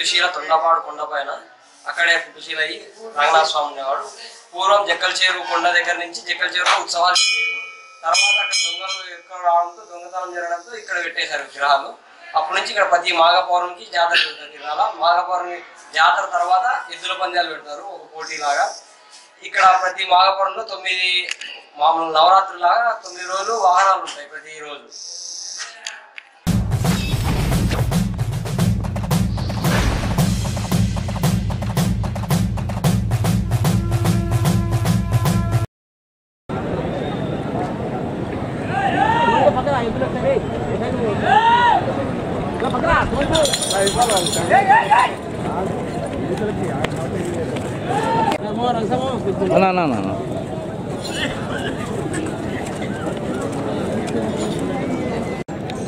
పుట్టుశీల తొండపాడు కొండ పైన అక్కడే పుట్టుశీల అయ్యి రంగనాథ స్వామి ఉండేవాడు. పూర్వం జక్కల చేరు కొండ దగ్గర నుంచి జక్కల చేరులో ఉత్సవాలు జరిగేవి. తర్వాత అక్కడ దొంగలు ఎక్కువ రావడంతో దొంగతనం జరగడంతో ఇక్కడ పెట్టేశారు విగ్రహాలు. అప్పటి నుంచి ఇక్కడ ప్రతి మాఘ పౌర్ణమికి జాతర జరుగుతుంది. ఇలా మాఘ పౌర్ణమి జాతర తర్వాత ఎద్దుల పందాలు పెడతారు ఒక పోటీ లాగా. ఇక్కడ ప్రతి మాఘ పౌర్ణమిలో 9 మామూలు నవరాత్రి లాగా 9 రోజులు వాహనాలు ఉంటాయి ప్రతి రోజు.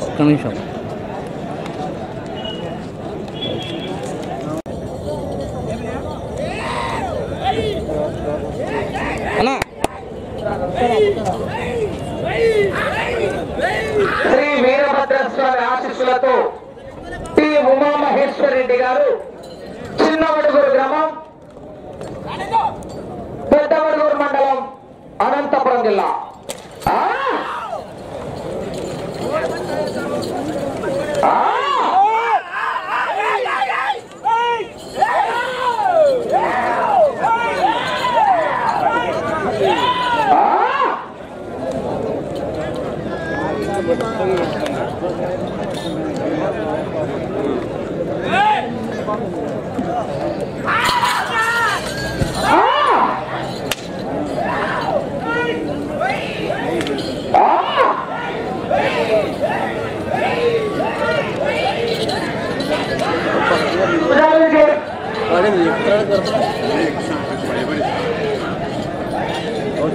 ఒక్క నిమిషం. అన్నా శ్రీ వీరభద్రస్వామి ఆశీస్సులతో టి ఉమామహేశ్వర రెడ్డి గారు చిన్నవడుగురు గ్రామం పెద్దవడుగురు మండలం అనంతపురం జిల్లా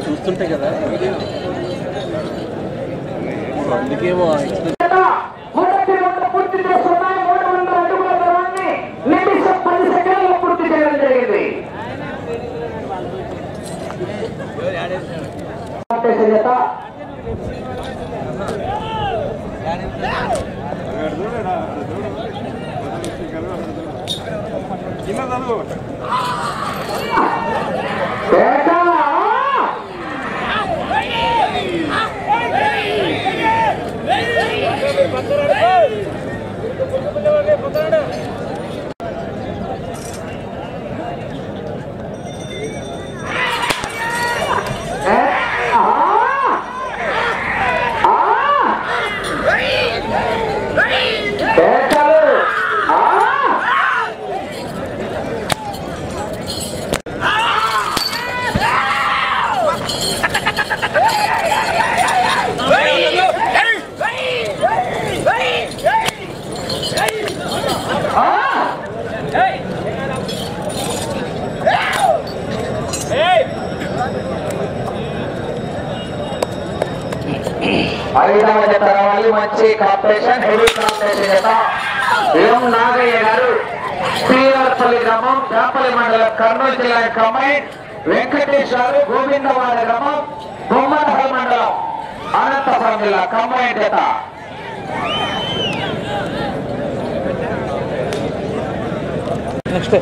చూస్తుంటే కదా అందుకేమో పూర్తి చేస్తున్నాయి. 300 అడుగుల దూరాన్ని నిమిషం 10 సెకండ్లలో పూర్తి చేయడం జరిగింది. ఐదవ జత రావాలి. మంచి కాంపిటీషన్, హెవీ కాంపిటీషన్ జత. ఎం నాగయ్య గారు శ్రీవారపల్లి గ్రామం వేపల్లి మండలం కర్నూలు జిల్లా అమ్మాయి, వెంకటేష్ గారు గోవిందవాడ గ్రామం బొమ్మనహల్ మండలం అనంతపురం జిల్లా కమ్మాయి జత. Next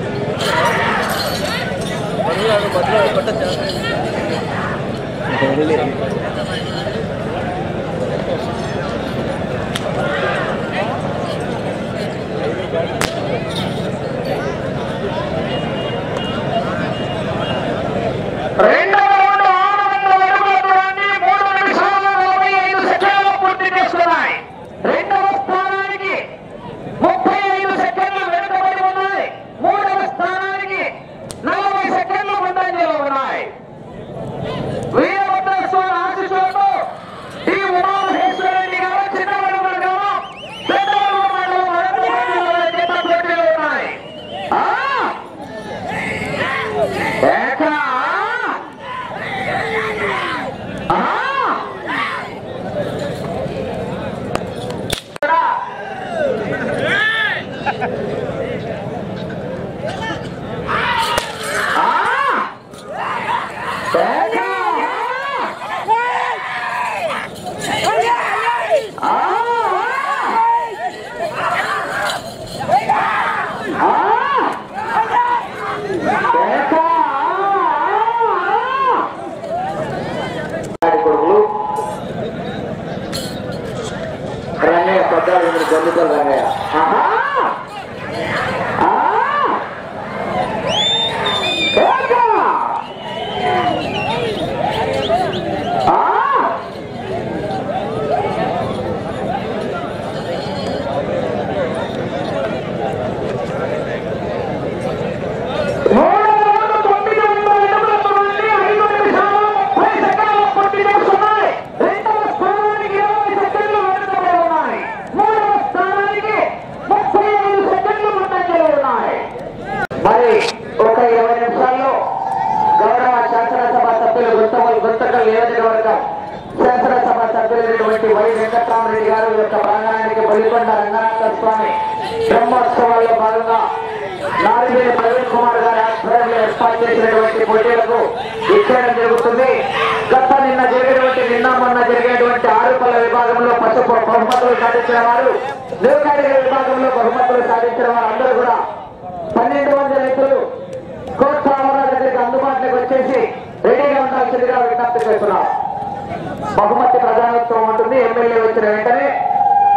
Ah! గల్లికల్ రంగయ్య. మరి ఒక 20 నిమిషాల్లో గౌరవ శాసనసభ సభ్యులు గుంతకల్ నియోజకవర్గం శాసనసభ సభ్యులైనటువంటి వై వెంకట్రామరెడ్డి గారు యొక్క ప్రాంగణానికి బలికొండ రంగనాథ స్వామి బ్రహ్మోత్సవాల్లో భాగంగా నారివేలి ప్రవీణ్ కుమార్ గారి ఆధ్వర్యంలో ఏర్పాటు చేసినటువంటి పోటీలకు ఇచ్చేయడం జరుగుతుంది. నిన్న మొన్న జరిగేటువంటి ఆరుపల్ల విభాగంలో పసుపు బహుమతులు సాధించిన వారు, దేవకాడిగల విభాగంలో బహుమతులు సాధించిన వారు అందరూ కూడా 1200 ఎత్తులు కోర్టు రామరాజు దగ్గరికి అందుబాటులోకి వచ్చేసి రెడీగా ఉండాల్సిందిగా విజ్ఞప్తి చేస్తున్నారు. బహుమతి ప్రధానోత్సవం ఉంటుంది. ఎమ్మెల్యే వచ్చిన వెంటనే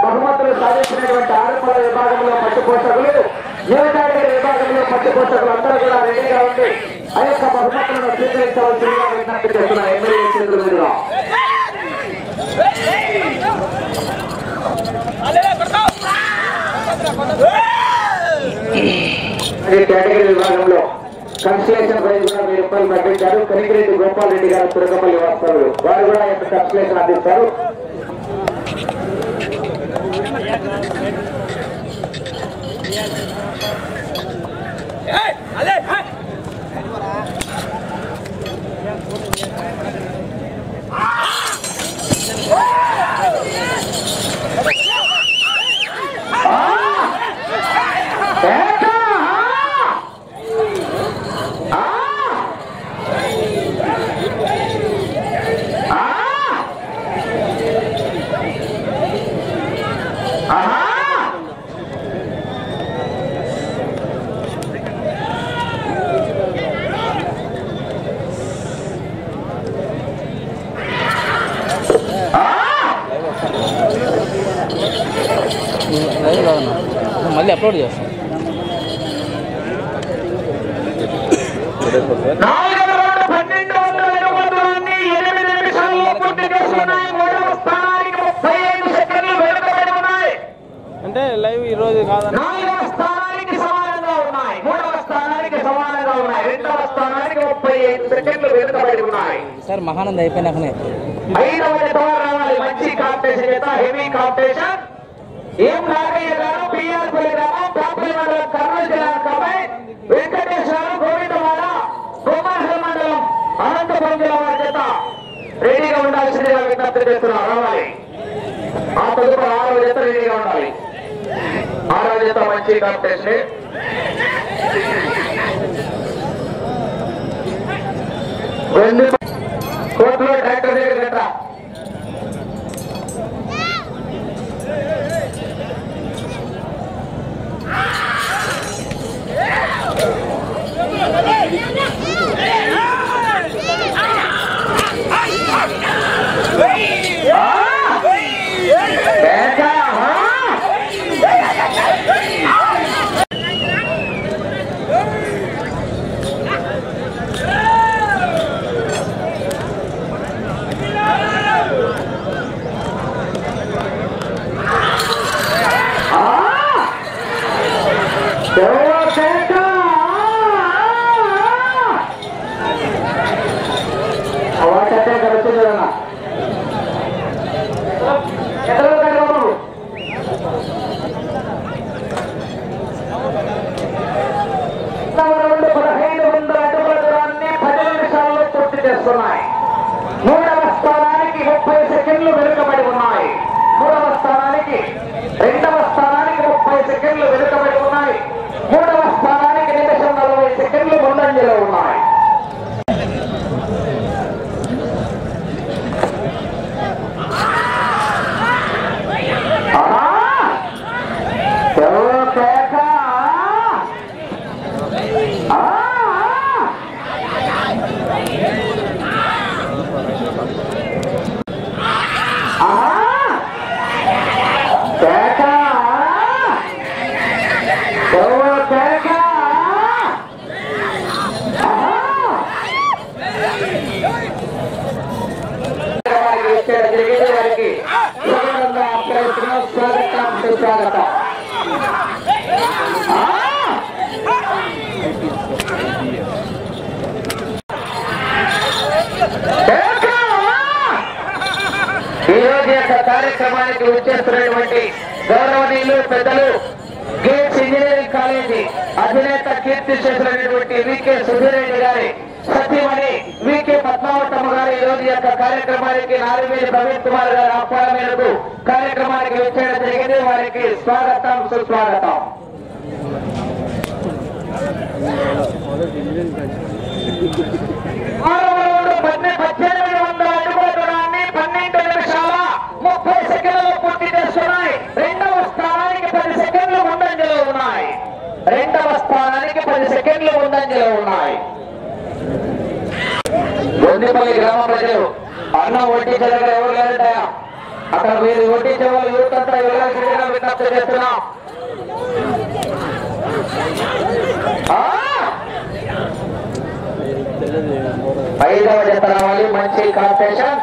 బహుమతులు సాధించినటువంటి ఆరుపల్ల విభాగంలో పట్టు పోషకులు, దేవకాడిగల విభాగంలో పట్టు పోషకులు అందరూ కూడా రెడీగా ఉండి ఆ యొక్క బహుమతులను స్వీకరించవలసిందిగా విజ్ఞప్తి చేస్తున్నారు. ఎమ్మెల్యే చేతుల మీదుగా కేటగిరీ విభాగంలో కన్సలేషన్ ప్రైజ్ కూడా 1000 రూపాయలు ప్రకటించారు. కనిగిరెడ్డి గోపాల్ రెడ్డి గారు తురకపల్లి వాస్తవులు వారు కూడా ఎంత కన్సలేషన్ అందిస్తారు. మళ్ళీ అప్లోడ్ చేస్తాం. అంటే లైవ్ ఈ రోజు కాదని సార్ మహానంద్ అయిపోయినాకనే 5వ రావాలి. మంచి కాంపిటీషన్ చేత హెవీ కాంపిటీషన్. ఏం నాగయ్య గారు పిఆర్పల్లి గ్రామం పాపల్లి మండలం కర్నూలు జిల్లా కబాయ్ వెంకటేశ్వర గోవిందవాడ గోమాహల మండలం అనంతపురం జిల్లా వారి చేత రెడీగా ఉండాల్సిందిగా విజ్ఞప్తి చేస్తున్నారు. రావాలి. ఆ తదుపరి 6వ జత రెడీగా ఉండాలి. 6వ జత మంచి కాంపిటీషన్. కోర్టులో ట్రాక్టర్ దగ్గర గట్ట చేస్తున్నాయి. 3వ స్థానానికి 30 సెకండ్లు వెనుకబడి ఉన్నాయి. 3వ స్థానానికి 2వ స్థానానికి 30 సెకండ్లు వెనుకబడి ఉన్నాయి. 3వ స్థానానికి నిమిషం 40 సెకండ్లు ముందంజలో ఉన్నాయి. సుస్వాగతం. ఈరోజు యొక్క కార్యక్రమానికి వచ్చేస్తున్నటువంటి గౌరవనీయులు పెద్దలు గేట్స్ ఇంజనీరింగ్ కాలేజీ అధినేత కీర్తి చేసినటువంటి వికే సుధీరెడ్డి గారి సతీమణి వికే పద్మావతమ్మ గారు ఈ రోజు యొక్క కార్యక్రమానికి నారివేలి ప్రవీణ్ కుమార్ గారి ఆహ్వానం మేరకు కార్యక్రమానికి వచ్చేయడం జరిగింది. వారికి స్వాగతం సుస్వాగతం. రెండవ స్థానానికి 10 సెకండ్లు ముందంజలో ఉన్నాయి. గొందిపల్లి గ్రామ ప్రజలు అన్నం వడ్డించే దగ్గర ఎవరు లేదంటాయా? అక్కడ మీరు వడ్డించే వాళ్ళు యూత్ అంతా ఎవరైనా విజ్ఞప్తి చేస్తున్నాం. ఐదవ జత రావాలి. మంచి కాంపిటీషన్.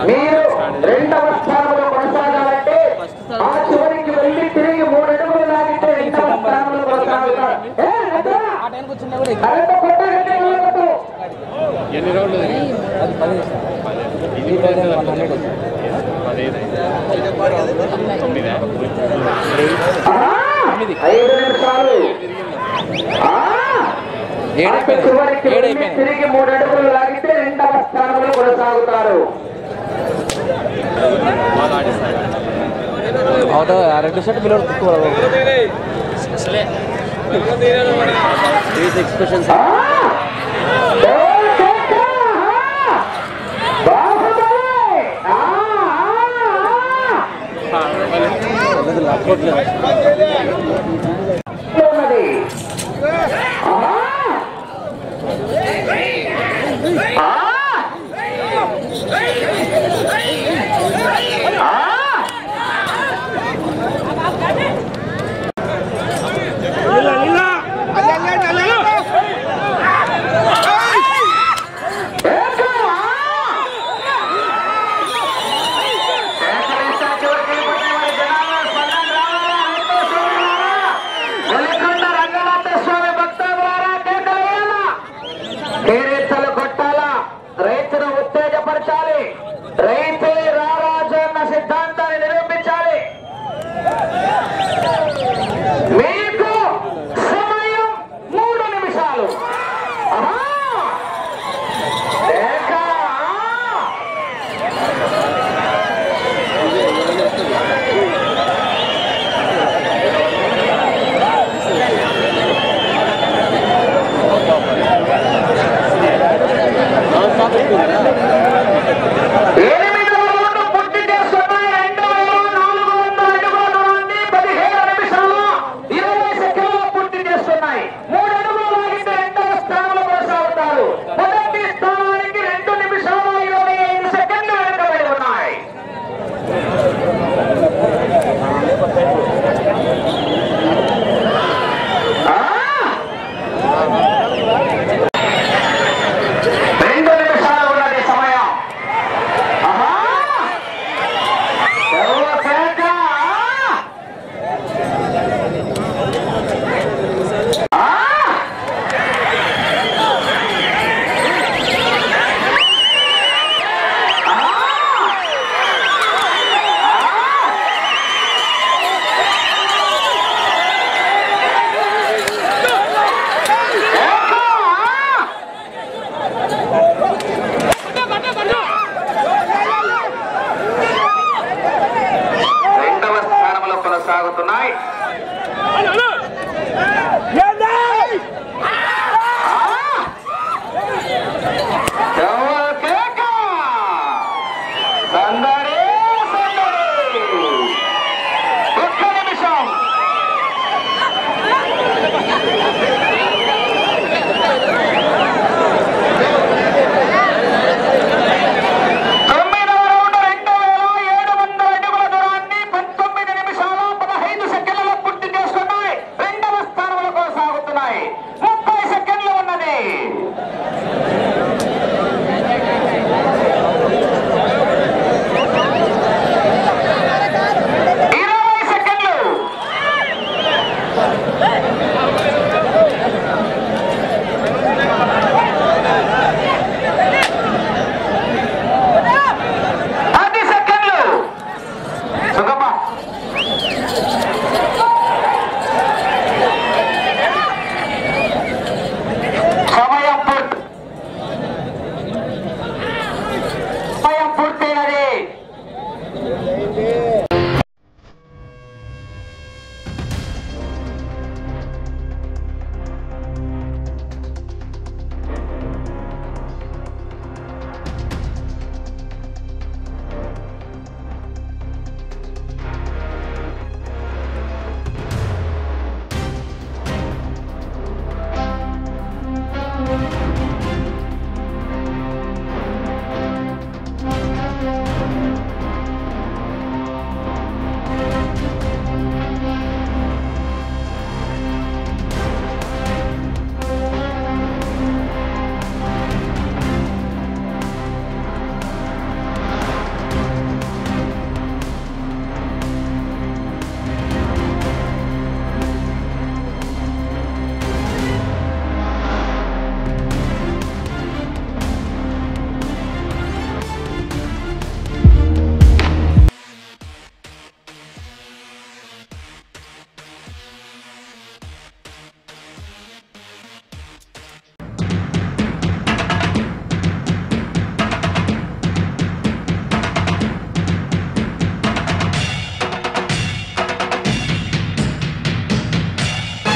మీరు రెండవ స్థానంలో కొనసాగాలంటే ఆ చివరికి వెళ్ళి తిరిగి 3 అడుగులు లాగితే రెండవ స్థానంలో కొనసాగుతారు. ఎన్ని రౌండ్లు? 5 నిమిషాలు. చివరికి వెళ్ళి తిరిగి 3 అడుగులు లాగితే రెండవ స్థానంలో కొనసాగుతారు. Red shirt below expressions